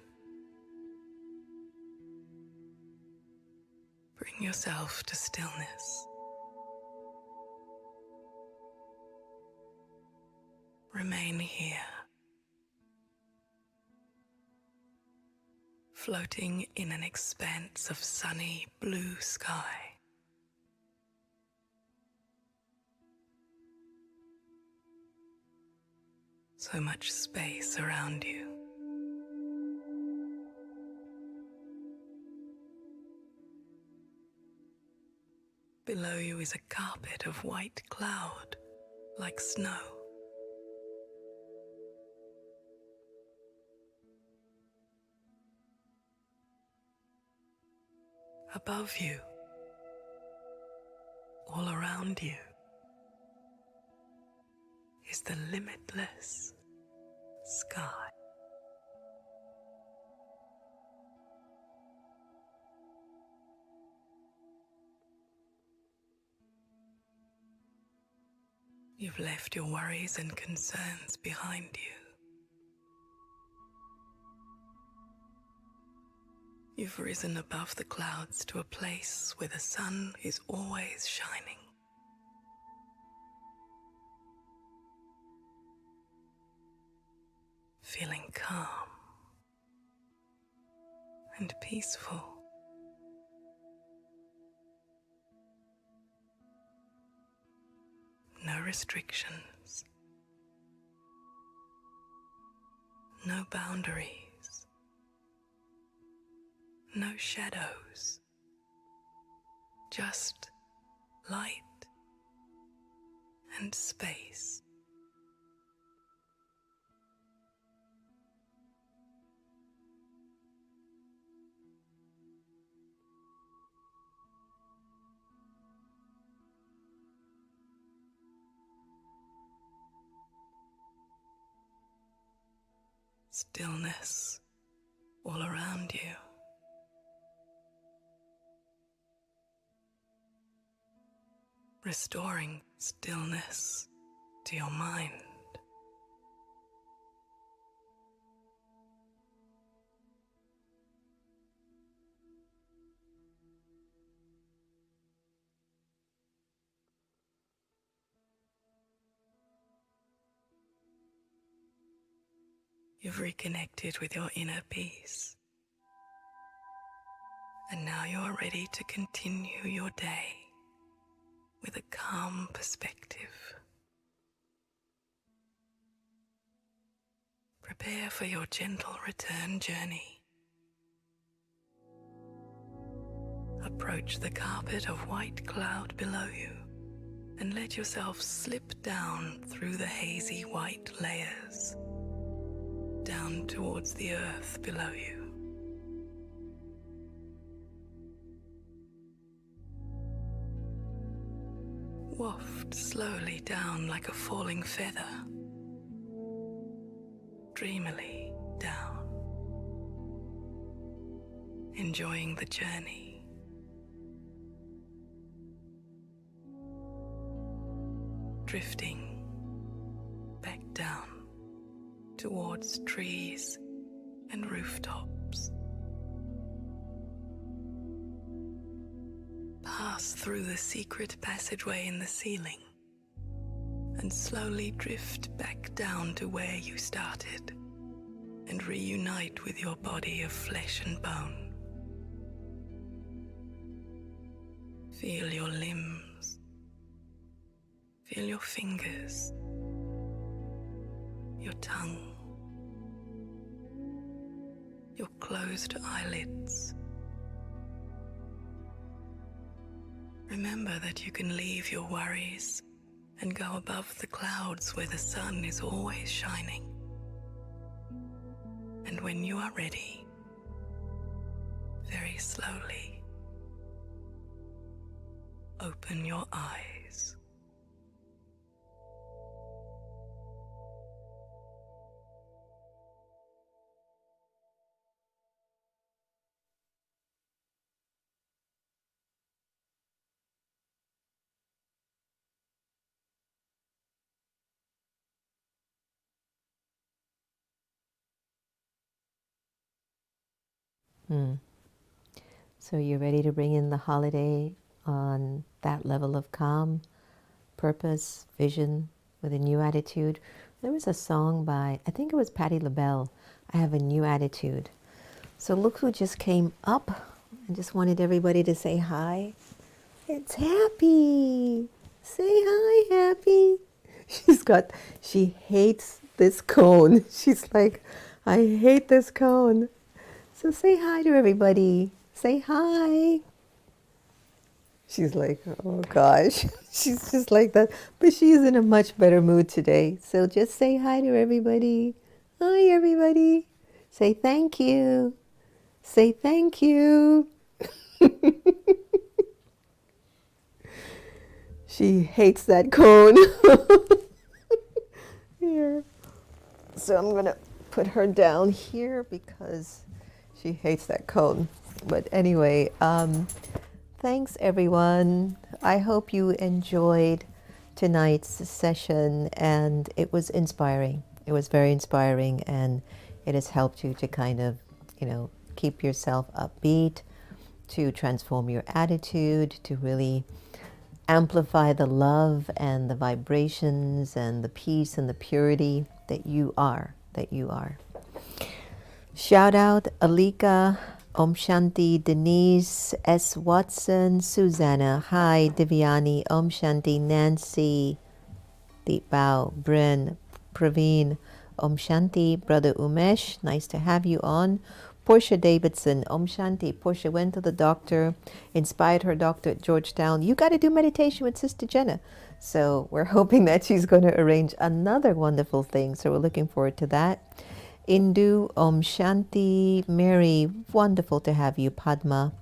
Bring yourself to stillness. Remain here, floating in an expanse of sunny blue sky. So much space around you. Below you is a carpet of white cloud, like snow. Above you, all around you, is the limitless sky. You've left your worries and concerns behind you. You've risen above the clouds to a place where the sun is always shining. Feeling calm and peaceful. No restrictions, no boundaries, no shadows, just light and space. Stillness all around you. Restoring stillness to your mind. You've reconnected with your inner peace. And now you're ready to continue your day with a calm perspective. Prepare for your gentle return journey. Approach the carpet of white cloud below you and let yourself slip down through the hazy white layers, down towards the earth below you. Waft slowly down like a falling feather, dreamily down, enjoying the journey. Drifting back down towards trees and rooftops. Pass through the secret passageway in the ceiling and slowly drift back down to where you started and reunite with your body of flesh and bone. Feel your limbs. Feel your fingers, your tongue, your closed eyelids. Remember that you can leave your worries and go above the clouds where the sun is always shining. And when you are ready, very slowly, open your eyes. So you're ready to bring in the holiday on that level of calm, purpose, vision, with a new attitude. There was a song by, I think it was Patti LaBelle, I Have a New Attitude. So look who just came up. I just wanted everybody to say hi. It's Happy. Say hi, Happy. She hates this cone. She's like, I hate this cone. So say hi to everybody. Say hi. She's like, oh gosh. She's just like that. But she's in a much better mood today. So just say hi to everybody. Hi, everybody. Say thank you. Say thank you. She hates that cone. Here. So I'm going to put her down here because she hates that cone. But anyway, thanks everyone. I hope you enjoyed tonight's session, and it was inspiring. It was very inspiring, and it has helped you to kind of, keep yourself upbeat, to transform your attitude, to really amplify the love and the vibrations and the peace and the purity that you are, Shout out Alika, Om Shanti, Denise, S. Watson, Susanna, hi, Divyani, Om Shanti, Nancy, Deepao, Bryn, Praveen, Om Shanti, Brother Umesh, nice to have you on. Portia Davidson, Om Shanti. Portia went to the doctor, inspired her doctor at Georgetown. You got to do meditation with Sister Jenna. So we're hoping that she's going to arrange another wonderful thing. So we're looking forward to that. Indu, Om Shanti. Mary, wonderful to have you. Padma,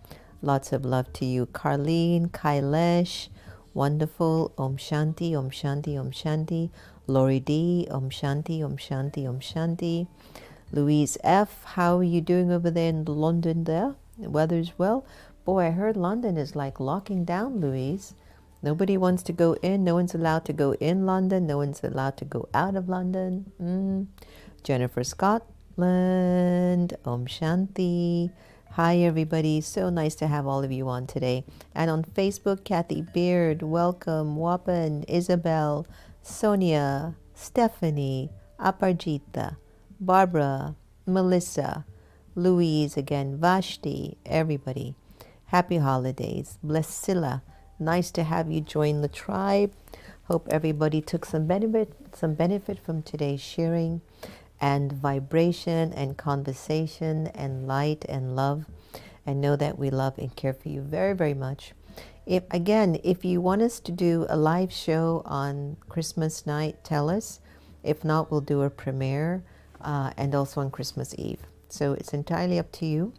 lots of love to you. Carleen, Kailesh, wonderful. Om Shanti, Om Shanti, Om Shanti. Lori D, Om Shanti, Om Shanti, Om Shanti. Louise F, how are you doing over there in London there? The weather's well? Boy, I heard London is like locking down, Louise. Nobody wants to go in. No one's allowed to go in London. No one's allowed to go out of London. Jennifer Scotland, Om Shanti. Hi, everybody. So nice to have all of you on today. And on Facebook, Kathy Beard, welcome. Wapan, Isabel, Sonia, Stephanie, Aparjita, Barbara, Melissa, Louise again, Vashti, everybody. Happy holidays. Blessilla, nice to have you join the tribe. Hope everybody took some benefit from today's sharing. and vibration and conversation and light and love, and know that we love and care for you very, very much. If you want us to do a live show on Christmas night, tell us. If not, we'll do a premiere and also on Christmas Eve. So it's entirely up to you.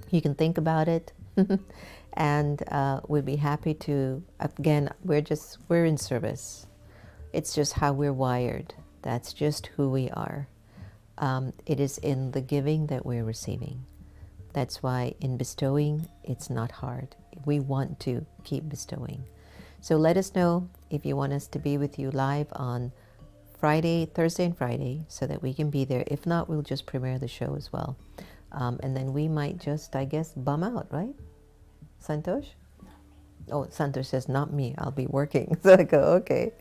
You can think about it. And we'd be happy to, again, we're in service. It's just how we're wired. That's just who we are. It is in the giving that we're receiving. That's why in bestowing, it's not hard. We want to keep bestowing. So let us know if you want us to be with you live on Thursday and Friday, so that we can be there. If not, we'll just premiere the show as well. And then we might just, I guess, bum out, right? Santosh? Oh, Santosh says, not me, I'll be working. So I go, okay.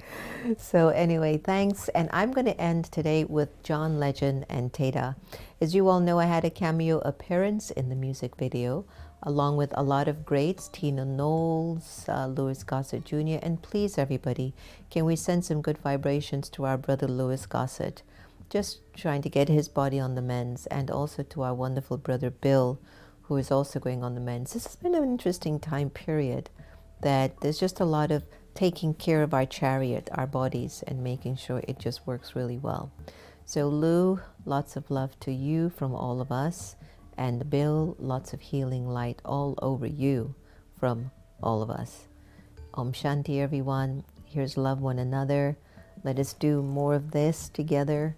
So anyway, thanks. And I'm going to end today with John Legend and Tata. As you all know, I had a cameo appearance in the music video, along with a lot of greats, Tina Knowles, Louis Gossett Jr. And please, everybody, can we send some good vibrations to our brother Louis Gossett? Just trying to get his body on the mends, and also to our wonderful brother Bill, who is also going on the mends. This has been an interesting time period, that there's just a lot of taking care of our chariot, our bodies, and making sure it just works really well. So Lou, lots of love to you from all of us. And Bill, lots of healing light all over you from all of us. Om Shanti, everyone. Here's love one another. Let us do more of this together,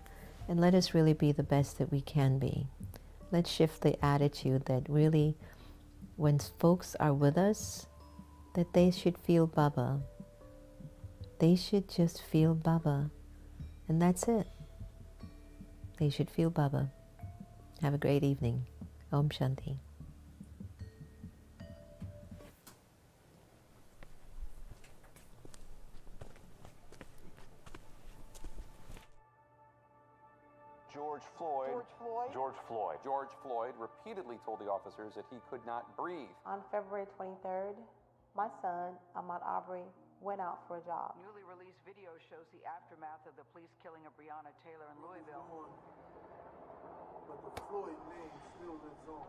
and let us really be the best that we can be. Let's shift the attitude that really, when folks are with us, that they should feel Baba. They should just feel Baba. And that's it. They should feel Baba. Have a great evening. Om Shanti. George Floyd repeatedly told the officers that he could not breathe. On February 23rd, my son, Ahmaud Arbery, went out for a job. Newly released video shows the aftermath of the police killing of Breonna Taylor in Louisville. But the Floyd name still lives on.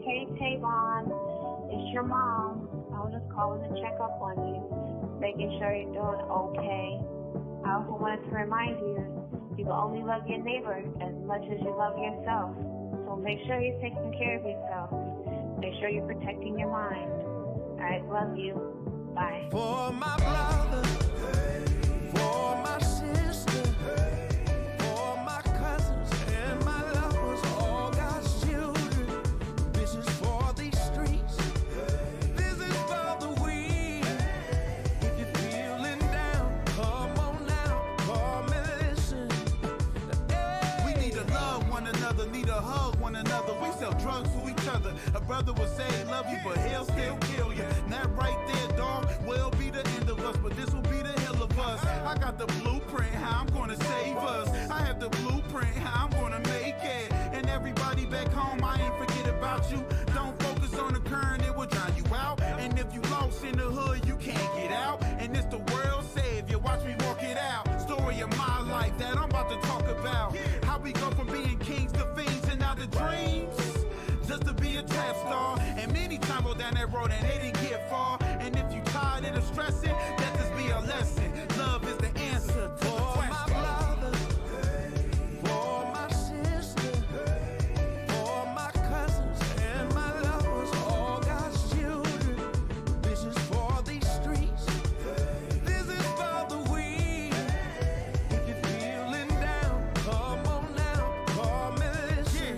Hey, Tavon, it's your mom. I was just calling to check up on you, making sure you're doing okay. I also wanted to remind you, you can only love your neighbor as much as you love yourself. So make sure you're taking care of yourself. Make sure you're protecting your mind. All right, love you. Bye. For my brother, for my sister, for my cousins and my lovers, all God's children. This is for these streets. This is for the weak. If you're feeling down, come on now, come and listen. We need to love one another, need to hug one another. We sell drugs to each other. A brother will say he love you, but he'll still kill you. That right there, dog, will be the end of us, but this will be the hell of us. I got the blueprint, how I'm gonna save us. I have the blueprint, how I'm gonna make it. And everybody back home, I ain't forget about you. Don't focus on the current, it will drown you out. And if you lost in the hood, you can't get out. And it's the world savior, watch me walk it out. Story of my life that I'm about to talk about. How we go from being kings to fiends and now to dreams. Just to be a trap star. And many times go down that road and they didn't get far. And if you tired of the stressing, let this be a lesson. Love is the answer to the question. My brother, for my sister, for my cousins and my lovers, all God's children. This is for these streets. This is for the weak. If you're feeling down, come on now, come and listen.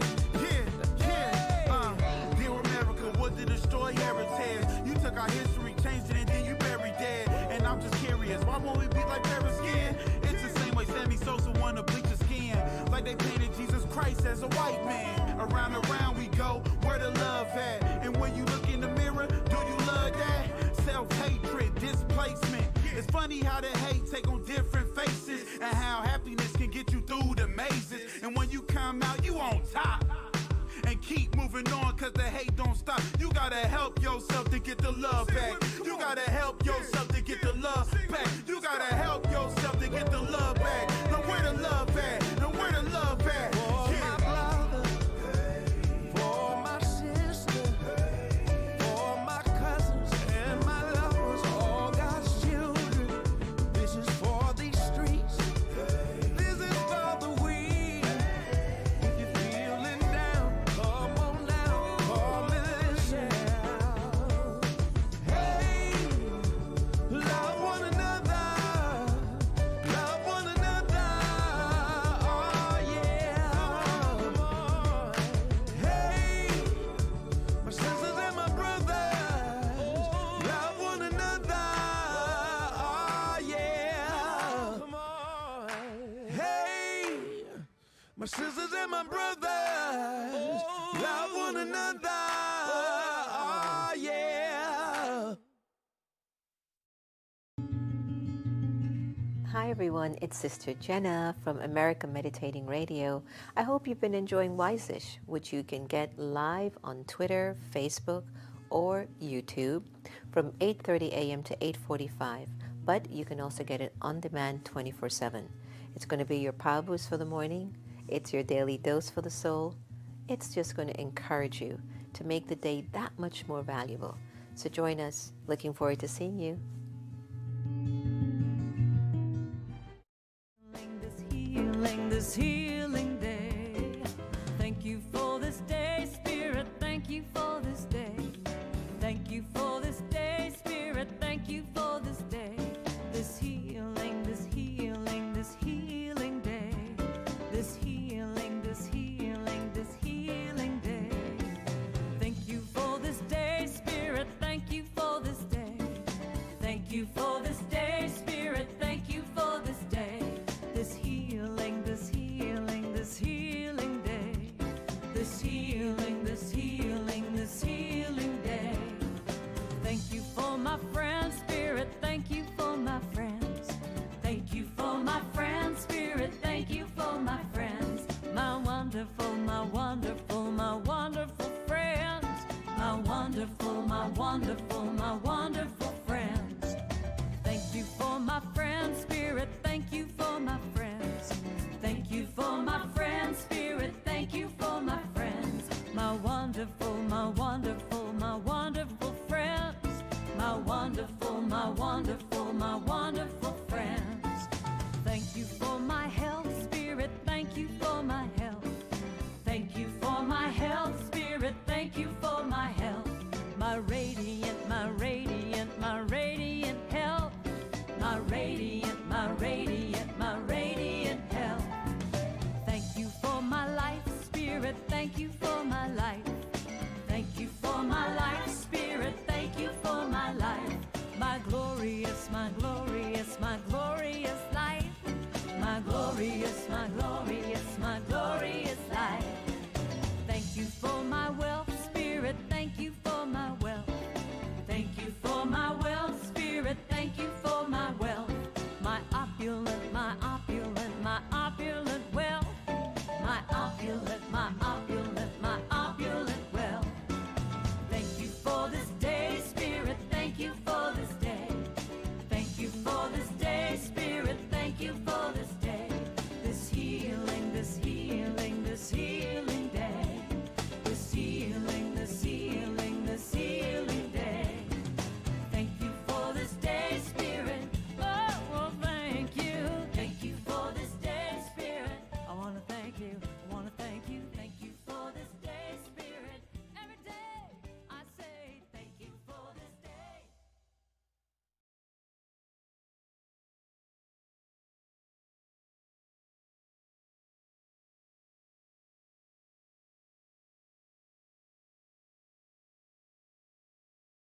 Dear America, what did destroy heritage? You took our history, changed it, and then you buried dead. And I'm just curious, why won't we be like Paris skin? It's the same way Sammy Sosa wanna bleach his skin. Like they painted Jesus Christ as a white man. Around and around we go, where the love at? And when you look in the mirror, do you love that? Self-hatred, displacement. It's funny how the hate take on different faces, and how happiness can get you through the mazes. And when you come out, you on top. And keep moving on, cause the hate don't stop. You gotta help yourself to get the love back. You gotta help yourself to get the love back. You gotta help yourself to get the love back. Now where the love at? Now where the love at? For my brother, for my sister, for my cousins and my lovers, all God's children. This is for these streets. This is for the weak. If you're feeling down, come on down, call me Blissett. Hey, love one another, love one another. Oh yeah. Hey, my sisters and my brothers, love one another. Oh yeah. Come on. Hey, my sisters and my brothers, love one another. Oh yeah. Hi everyone, it's Sister Jenna from America Meditating Radio. I hope you've been enjoying Wise-ish, which you can get live on Twitter, Facebook, or YouTube from 8:30 a.m. to 8:45. But you can also get it on demand 24/7. It's going to be your power boost for the morning. It's your daily dose for the soul. It's just going to encourage you to make the day that much more valuable. So join us. Looking forward to seeing you. This healing day. Thank you for this day, Spirit. Thank you for this day. Thank you for this day, Spirit. Thank you for this day. This healing, this healing, this healing day. This healing, this healing, this healing day. Thank you for this day, Spirit. Thank you for this day. Thank you for this day, Spirit. Thank you for this day. This healing, this healing, this healing day. This healing, this healing, this healing day. Thank you for my friends, Spirit. Thank you for my friends. Thank you for my friends, Spirit. Thank you for my friends. My wonderful, my wonderful, my wonderful friends. My wonderful, my wonderful, my wonderful friends. Thank you for my friends, Spirit. Thank you for my friends. Thank you for my friends, Spirit. Thank you for my friends. My wonderful, my wonderful, my wonderful friends. My wonderful, my wonderful, my wonderful friends. Thank you for my health, Spirit. Thank you for my health. Thank you for my health, Spirit. Thank you for my health. My radiant, my radiant, my radiant health. My radiant, my radiant.